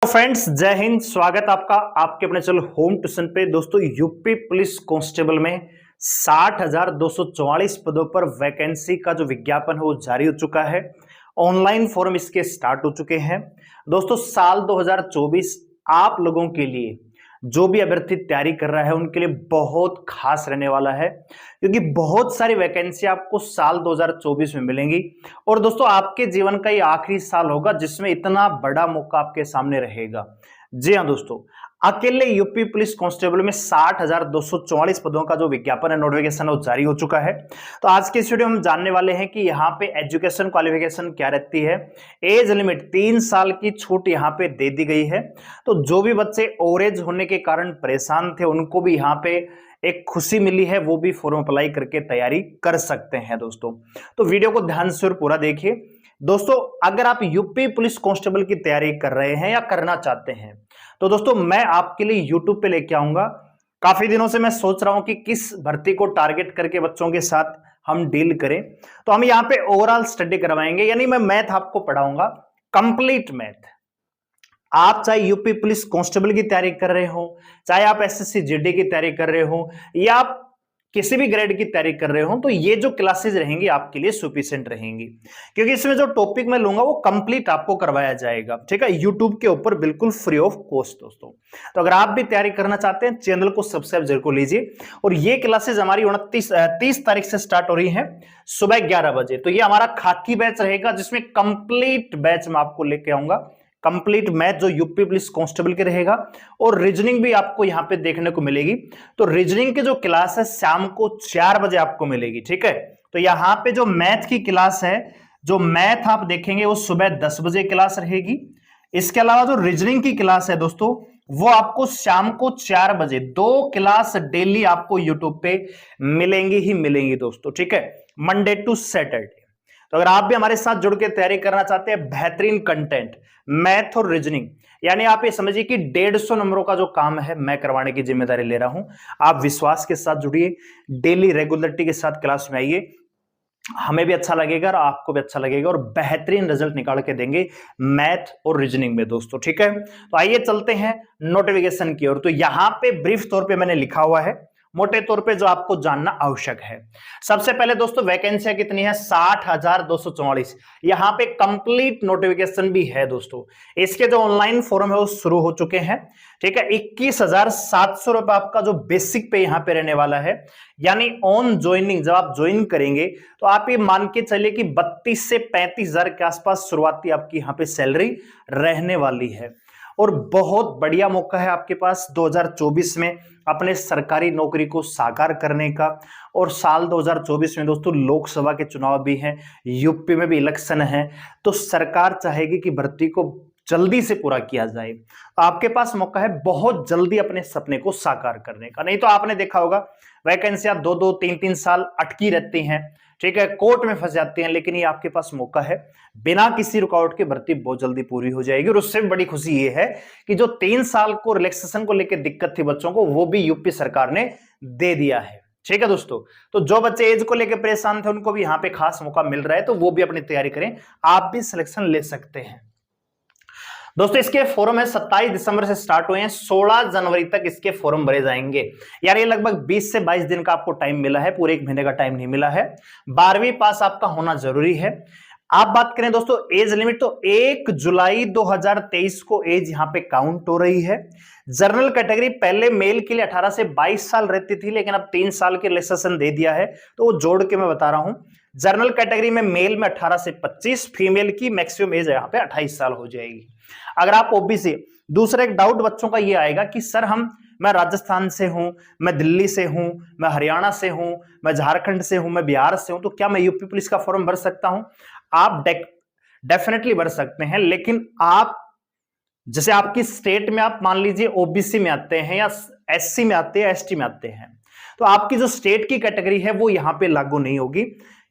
Friends, जय हिंद। स्वागत आपका आपके अपने चैनल होम ट्यूशन पे। दोस्तों, यूपी पुलिस कांस्टेबल में 60,244 पदों पर वैकेंसी का जो विज्ञापन है वो जारी हो चुका है। ऑनलाइन फॉर्म इसके स्टार्ट हो चुके हैं। दोस्तों, साल 2024 आप लोगों के लिए, जो भी अभ्यर्थी तैयारी कर रहा है उनके लिए बहुत खास रहने वाला है, क्योंकि बहुत सारी वैकेंसी आपको साल 2024 में मिलेंगी। और दोस्तों, आपके जीवन का ये आखिरी साल होगा जिसमें इतना बड़ा मौका आपके सामने रहेगा। जी हाँ दोस्तों, अकेले यूपी पुलिस कांस्टेबल में 60,244 पदों का जो विज्ञापन है, नोटिफिकेशन है, वो जारी हो चुका है। तो आज के इस वीडियो में हम जानने वाले हैं कि यहाँ पे एजुकेशन क्वालिफिकेशन क्या रहती है। एज लिमिट 3 साल की छूट यहाँ पे दे दी गई है। तो जो भी बच्चे ओवरेज होने के कारण परेशान थे उनको भी यहाँ पे एक खुशी मिली है, वो भी फॉर्म अप्लाई करके तैयारी कर सकते हैं दोस्तों। तो वीडियो को ध्यान से और पूरा देखिए। दोस्तों, अगर आप यूपी पुलिस कांस्टेबल की तैयारी कर रहे हैं या करना चाहते हैं तो दोस्तों मैं आपके लिए यूट्यूब पे लेके आऊंगा। काफी दिनों से मैं सोच रहा हूं कि किस भर्ती को टारगेट करके बच्चों के साथ हम डील करें। तो हम यहां पे ओवरऑल स्टडी करवाएंगे, यानी मैं मैथ आपको पढ़ाऊंगा, कंप्लीट मैथ। आप चाहे यूपी पुलिस कांस्टेबल की तैयारी कर रहे हो, चाहे आप एसएससी जीडी की तैयारी कर रहे हो, या आप किसी भी ग्रेड की तैयारी कर रहे हो, तो ये जो क्लासेस रहेंगी आपके लिए सफिशिएंट रहेंगी, क्योंकि इसमें जो टॉपिक मैं लूंगा वो कंप्लीट आपको करवाया जाएगा। ठीक है, यूट्यूब के ऊपर बिल्कुल फ्री ऑफ कॉस्ट दोस्तों। तो अगर आप भी तैयारी करना चाहते हैं, चैनल को सब्सक्राइब जरूर कर लीजिए। और ये क्लासेस हमारी 30 तारीख से स्टार्ट हो रही है सुबह 11 बजे। तो ये हमारा खाकी बैच रहेगा, जिसमें कंप्लीट बैच मैं आपको लेके आऊंगा। कंप्लीट मैथ जो यूपी पुलिस कांस्टेबल के रहेगा, और रीजनिंग भी आपको यहां पे देखने को मिलेगी। तो रीजनिंग की जो क्लास है शाम को 4 बजे आपको मिलेगी। ठीक है, तो यहां पे जो मैथ की क्लास है, जो मैथ आप देखेंगे वो सुबह 10 बजे क्लास रहेगी। इसके अलावा जो रीजनिंग की क्लास है दोस्तों, वो आपको शाम को 4 बजे, 2 क्लास डेली आपको यूट्यूब पे मिलेंगी ही मिलेंगी दोस्तों। ठीक है, मंडे टू सैटरडे। तो अगर आप भी हमारे साथ जुड़ के तैयारी करना चाहते हैं, बेहतरीन कंटेंट मैथ और रीजनिंग, यानी आप ये समझिए कि 150 नंबरों का जो काम है मैं करवाने की जिम्मेदारी ले रहा हूं। आप विश्वास के साथ जुड़िए, डेली रेगुलरिटी के साथ क्लास में आइए, हमें भी अच्छा लगेगा और आपको भी अच्छा लगेगा, और बेहतरीन रिजल्ट निकाल के देंगे मैथ और रीजनिंग में दोस्तों। ठीक है, तो आइए चलते हैं नोटिफिकेशन की ओर। तो यहां पे ब्रीफ तौर पे मैंने लिखा हुआ है, मोटे तौर पे जो आपको जानना आवश्यक है। सबसे पहले दोस्तों, वैकेंसियां कितनी है? 60,244। यहां पे कंप्लीट नोटिफिकेशन भी है दोस्तों। इसके जो ऑनलाइन फॉर्म है वो शुरू हो चुके हैं। ठीक है, 21,700 रुपए आपका जो बेसिक पे यहां पे रहने वाला है, यानी ऑन ज्वाइनिंग जब आप ज्वाइन करेंगे तो आप ये मान के चलिए कि 32 से 35,000 के आसपास शुरुआती आपकी यहां पे सैलरी रहने वाली है। और बहुत बढ़िया मौका है आपके पास 2024 में अपने सरकारी नौकरी को साकार करने का। और साल 2024 में दोस्तों लोकसभा के चुनाव भी हैं, यूपी में भी इलेक्शन है, तो सरकार चाहेगी कि भर्ती को जल्दी से पूरा किया जाए। आपके पास मौका है बहुत जल्दी अपने सपने को साकार करने का। नहीं तो आपने देखा होगा वैकेंसियां 2-2, 3-3 साल अटकी रहती हैं। ठीक है, कोर्ट में फंस जाती हैं, लेकिन ये आपके पास मौका है, बिना किसी रुकावट के भर्ती बहुत जल्दी पूरी हो जाएगी। और उससे भी बड़ी खुशी ये है कि जो 3 साल को रिलैक्सेशन को लेकर दिक्कत थी बच्चों को, वो भी यूपी सरकार ने दे दिया है। ठीक है दोस्तों, तो जो बच्चे एज को लेकर परेशान थे उनको भी यहाँ पे खास मौका मिल रहा है, तो वो भी अपनी तैयारी करें, आप भी सिलेक्शन ले सकते हैं दोस्तों। इसके फॉर्म है 27 दिसंबर से स्टार्ट हुए हैं, 16 जनवरी तक इसके फॉर्म भरे जाएंगे। यार ये लगभग 20 से 22 दिन का आपको टाइम मिला है, पूरे 1 महीने का टाइम नहीं मिला है। 12वीं पास आपका होना जरूरी है। आप बात करें दोस्तों एज लिमिट, तो 1 जुलाई 2023 को एज यहां पे काउंट हो रही है। जनरल कैटेगरी पहले मेल के लिए 18 से 22 साल रहती थी, लेकिन अब 3 साल के रिलैक्सेशन दे दिया है, तो वो जोड़ के मैं बता रहा हूं। जनरल कैटेगरी में मेल में 18 से 25, फीमेल की मैक्सिमम एज यहां पे 28 साल हो जाएगी। अगर आप ओबीसी, दूसरा एक डाउट बच्चों का ये आएगा कि सर मैं राजस्थान से हूं, मैं दिल्ली से हूं, मैं हरियाणा से हूं, मैं झारखंड से हूं, मैं बिहार से हूं, तो क्या मैं यूपी पुलिस का फॉर्म भर सकता हूं? आप डेफिनेटली भर सकते हैं, लेकिन आप जैसे आपकी स्टेट में आप मान लीजिए ओबीसी में आते हैं, या एससी में आते हैं, एसटी में आते हैं, तो आपकी जो स्टेट की कैटेगरी है वो यहां पे लागू नहीं होगी।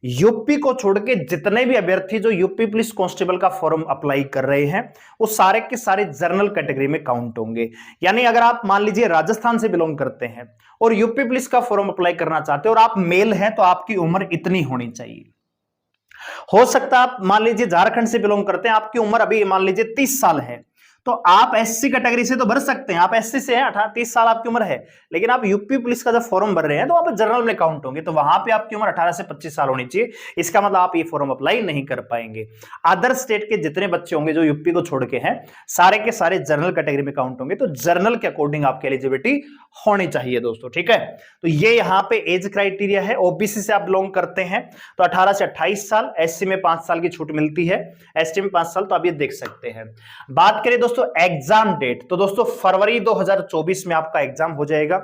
यूपी को छोड़ के जितने भी अभ्यर्थी जो यूपी पुलिस कांस्टेबल का फॉर्म अप्लाई कर रहे हैं वो सारे के सारे जनरल कैटेगरी में काउंट होंगे। यानी अगर आप मान लीजिए राजस्थान से बिलोंग करते हैं और यूपी पुलिस का फॉर्म अप्लाई करना चाहते हैं और आप मेल हैं, तो आपकी उम्र इतनी होनी चाहिए। हो सकता है आप मान लीजिए झारखंड से बिलोंग करते हैं, आपकी उम्र अभी मान लीजिए 30 साल है, तो आप एससी कैटेगरी से तो भर सकते हैं, आप एससी से हैं, 18-30 साल आपकी उम्र है, लेकिन आप यूपी पुलिस का जब फॉर्म भर रहे हैं तो वहां पर जनरल में काउंट होंगे, तो वहां पे आपकी उम्र 18 से 25 साल होनी चाहिए। इसका मतलब आप ये फॉर्म अप्लाई नहीं कर पाएंगे। अदर स्टेट के जितने बच्चे होंगे जो यूपी को छोड़ के हैं, सारे के सारे जनरल कैटेगरी में काउंट होंगे, तो जनरल के अकॉर्डिंग आपकी एलिजिबिलिटी होनी चाहिए दोस्तों, ठीक है। तो ये यहाँ पे एज क्राइटेरिया है। ओबीसी से आप बिलोंग करते हैं तो 18 से 28 साल, एससी में 5 साल की छूट मिलती है, एसटी में 5 साल, तो आप ये देख सकते हैं। बात करें दोस्तों एग्जाम डेट, तो दोस्तों फरवरी 2024 में आपका एग्जाम हो जाएगा।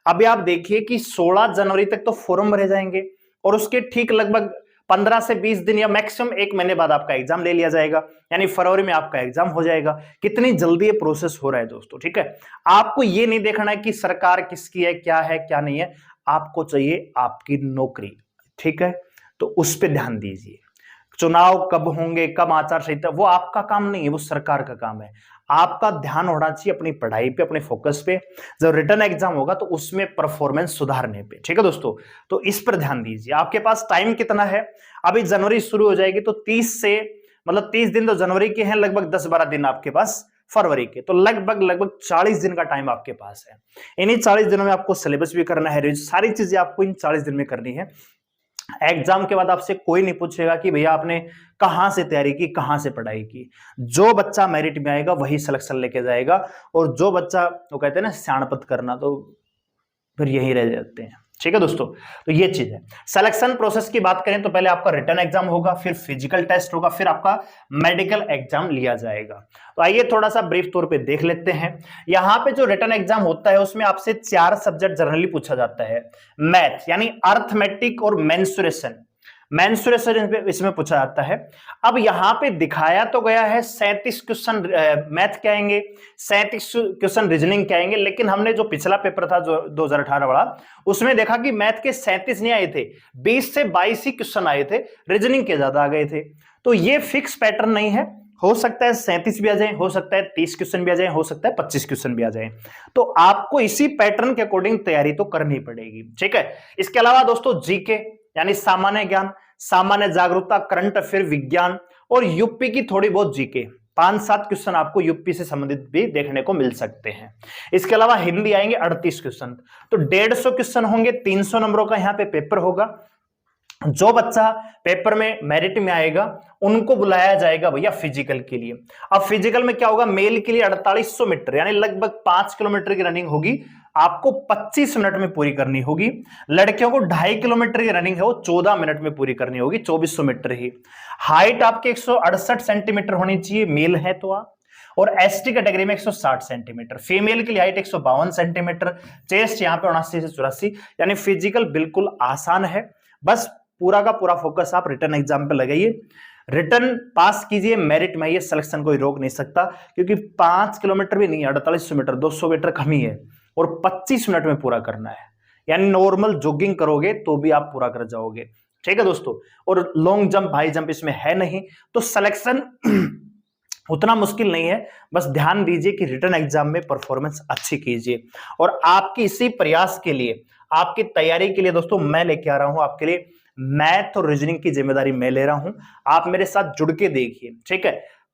अभी आप देखिए कि 16 जनवरी तक तो फॉर्म भरे जाएंगे और उसके ठीक लगभग 15 से 20 दिन या मैक्सिमम 1 महीने बाद आपका एग्जाम ले लिया जाएगा, यानी फरवरी में आपका एग्जाम हो जाएगा। कितनी जल्दी ये प्रोसेस हो रहा है दोस्तों, ठीक है। आपको ये नहीं देखना है कि सरकार किसकी है क्या नहीं है, आपको चाहिए आपकी नौकरी, ठीक है। तो उस पर ध्यान दीजिए। चुनाव कब होंगे, कब आचार संहिता, वो आपका काम नहीं है, वो सरकार का काम है। आपका ध्यान होना चाहिए अपनी पढ़ाई पे, अपने फोकस पे। जब रिटर्न एग्जाम होगा तो उसमें परफॉर्मेंस सुधारने पे, ठीक है दोस्तों। तो इस पर ध्यान दीजिए। आपके पास टाइम कितना है, अभी जनवरी शुरू हो जाएगी तो 30 दिन तो जनवरी के हैं, लगभग 10-12 दिन आपके पास फरवरी के, तो लगभग 40 दिन का टाइम आपके पास है। इन्हीं 40 दिनों में आपको सिलेबस भी करना है, सारी चीजें आपको इन 40 दिन में करनी है। एग्जाम के बाद आपसे कोई नहीं पूछेगा कि भैया आपने कहां से तैयारी की, कहां से पढ़ाई की। जो बच्चा मेरिट में आएगा वही सिलेक्शन लेके जाएगा, और जो बच्चा, वो कहते हैं ना सियाणपत करना, तो फिर यही रह जाते हैं, ठीक है दोस्तों। तो ये चीज है। सिलेक्शन प्रोसेस की बात करें तो पहले आपका रिटन एग्जाम होगा, फिर फिजिकल टेस्ट होगा, फिर आपका मेडिकल एग्जाम लिया जाएगा। तो आइए थोड़ा सा ब्रीफ तौर पे देख लेते हैं। यहां पे जो रिटन एग्जाम होता है उसमें आपसे 4 सब्जेक्ट जनरली पूछा जाता है। मैथ यानी अर्थमेटिक और मेंसुरेशन इसमें पूछा जाता है। अब यहां पे दिखाया तो गया है 37 क्वेश्चन मैथ के आएंगे, 37 क्वेश्चन रीजनिंग के आएंगे, लेकिन हमने जो पिछला पेपर था जो 2018 वाला, उसमें देखा कि मैथ के 37 नहीं आए थे, 20 से 22 ही क्वेश्चन आए थे, रीजनिंग के ज्यादा आ गए थे। तो ये फिक्स पैटर्न नहीं है, हो सकता है 37 भी आ जाए, हो सकता है 30 क्वेश्चन भी आ जाए, हो सकता है 25 क्वेश्चन भी आ जाए। तो आपको इसी पैटर्न के अकॉर्डिंग तैयारी तो करनी पड़ेगी, ठीक है। इसके अलावा दोस्तों जीके यानी सामान्य ज्ञान, सामान्य जागरूकता, करंट अफेयर, विज्ञान और यूपी की थोड़ी बहुत जीके, 5-7 क्वेश्चन आपको यूपी से संबंधित भी देखने को मिल सकते हैं। इसके अलावा हिंदी आएंगे 38 क्वेश्चन, तो 150 क्वेश्चन होंगे, 300 नंबरों का यहाँ पे पेपर होगा। जो बच्चा पेपर में मेरिट में आएगा उनको बुलाया जाएगा भैया फिजिकल के लिए। अब फिजिकल में क्या होगा, मेल के लिए 4800 मीटर यानी लगभग 5 किलोमीटर की रनिंग होगी, आपको 25 मिनट में पूरी करनी होगी। लड़कियों को 2.5 किलोमीटर की रनिंग है, वो 14 मिनट में पूरी करनी होगी, 2400 मीटर ही। हाइट आपके 168 सेंटीमीटर होनी चाहिए, मेल है तो आप, और एसटी कैटेगरी में 160 सेंटीमीटर, फीमेल के लिए हाइट 152 सेंटीमीटर, चेस्ट यहाँ पे 79 से 84, यानी फिजिकल बिल्कुल आसान है। बस पूरा का पूरा फोकस आप रिटर्न एग्जाम पे लगाइए, रिटर्न पास कीजिए, मेरिट में ये सिलेक्शन कोई रोक नहीं सकता, क्योंकि 5 किलोमीटर भी नहीं, 4800 मीटर, 200 मीटर कम ही है, और 25 मिनट में पूरा करना है, यानी नॉर्मल जॉगिंग करोगे तो भी आप पूरा कर जाओगे, ठीक है दोस्तों। और लॉन्ग जंप, हाई जंप इसमें है नहीं, तो सिलेक्शन उतना मुश्किल नहीं है। बस ध्यान दीजिए कि रिटर्न एग्जाम में परफॉर्मेंस अच्छी कीजिए, और आपकी इसी प्रयास के लिए, आपकी तैयारी के लिए दोस्तों मैं लेके आ रहा हूं आपके लिए मैथ और रीजनिंग की जिम्मेदारी मैं ले रहा हूं। आप मेरे साथ जुड़ के देखिए, ठीक है।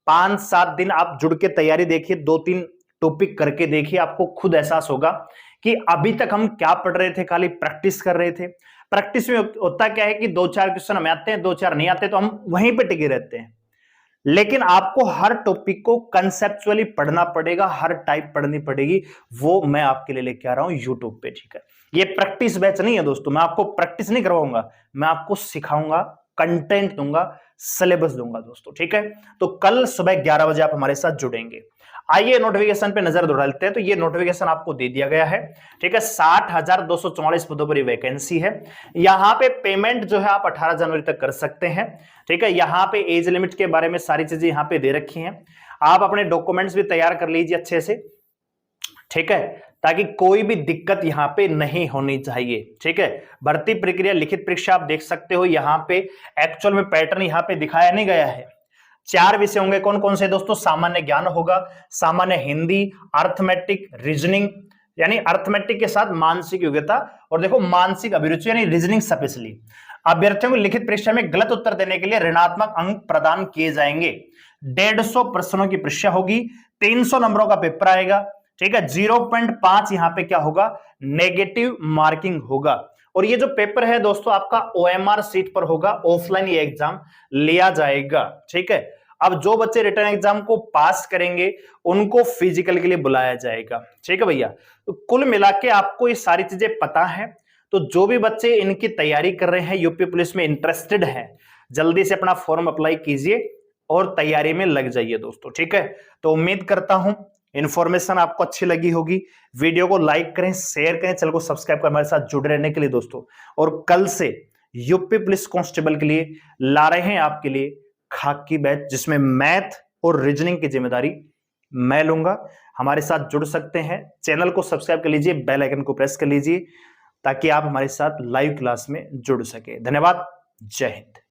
5-7 दिन आप जुड़ के तैयारी देखिए, 2-3 टॉपिक करके देखिए, आपको खुद एहसास होगा कि अभी तक हम क्या पढ़ रहे थे, खाली प्रैक्टिस कर रहे थे। प्रैक्टिस में होता क्या है कि 2-4 क्वेश्चन हमें आते हैं, 2-4 नहीं आते, तो हम वहीं पे टिके रहते हैं। लेकिन आपको हर टॉपिक को कंसेप्चुअली पढ़ना पड़ेगा, हर टाइप पढ़नी पड़ेगी, वो मैं आपके लिए लेके आ रहा हूं यूट्यूब पे, ठीक है। ये प्रैक्टिस बैच नहीं है दोस्तों, मैं आपको प्रैक्टिस नहीं करवाऊंगा, मैं आपको सिखाऊंगा, कंटेंट दूंगा, सिलेबस दूंगा दोस्तों, ठीक है। तो कल सुबह 11 बजे आप हमारे साथ जुड़ेंगे। आइए नोटिफिकेशन पे नजर दौड़ा लेते हैं। तो ये नोटिफिकेशन आपको दे दिया गया है, ठीक है। 60,244 पदों पर वैकेंसी है। यहां पे पेमेंट जो है आप 18 जनवरी तक कर सकते हैं, ठीक है। यहां पे एज लिमिट के बारे में सारी चीजें यहां पे दे रखी हैं। आप अपने डॉक्यूमेंट्स भी तैयार कर लीजिए अच्छे से, ठीक है, ताकि कोई भी दिक्कत यहां पे नहीं होनी चाहिए, ठीक है। भर्ती प्रक्रिया लिखित परीक्षा आप देख सकते हो, यहां पे एक्चुअल में पैटर्न यहां पे दिखाया नहीं गया है। 4 विषय होंगे, कौन कौन से दोस्तों, सामान्य ज्ञान होगा, सामान्य हिंदी, अर्थमेटिक, रीजनिंग, यानी अर्थमेटिक के साथ मानसिक योग्यता, और देखो मानसिक अभिरुचि यानी रीजनिंग स्पेशली, अभ्यर्थियों को लिखित परीक्षा में गलत उत्तर देने के लिए ऋणात्मक अंक प्रदान किए जाएंगे। 150 प्रश्नों की परीक्षा होगी, 300 नंबरों का पेपर आएगा, ठीक है। 0.5 यहां पे क्या होगा, नेगेटिव मार्किंग होगा। और ये जो पेपर है दोस्तों आपका OMR सीट पर होगा, ऑफलाइन ये एग्जाम लिया जाएगा, ठीक है। अब जो बच्चे रिटर्न एग्जाम को पास करेंगे उनको फिजिकल के लिए बुलाया जाएगा, ठीक है भैया। तो कुल मिला के आपको ये सारी चीजें पता है। तो जो भी बच्चे इनकी तैयारी कर रहे हैं, यूपी पुलिस में इंटरेस्टेड हैं, जल्दी से अपना फॉर्म अप्लाई कीजिए और तैयारी में लग जाइए दोस्तों, ठीक है। तो उम्मीद करता हूं इंफॉर्मेशन आपको अच्छी लगी होगी। वीडियो को लाइक करें, शेयर करें, चैनल को सब्सक्राइब कर हमारे साथ जुड़े रहने के लिए दोस्तों। और कल से यूपी पुलिस कांस्टेबल के लिए ला रहे हैं आपके लिए खाकी बैच, जिसमें मैथ और रीजनिंग की जिम्मेदारी मैं लूंगा। हमारे साथ जुड़ सकते हैं, चैनल को सब्सक्राइब कर लीजिए, बेल आइकन को प्रेस कर लीजिए ताकि आप हमारे साथ लाइव क्लास में जुड़ सके। धन्यवाद, जय हिंद।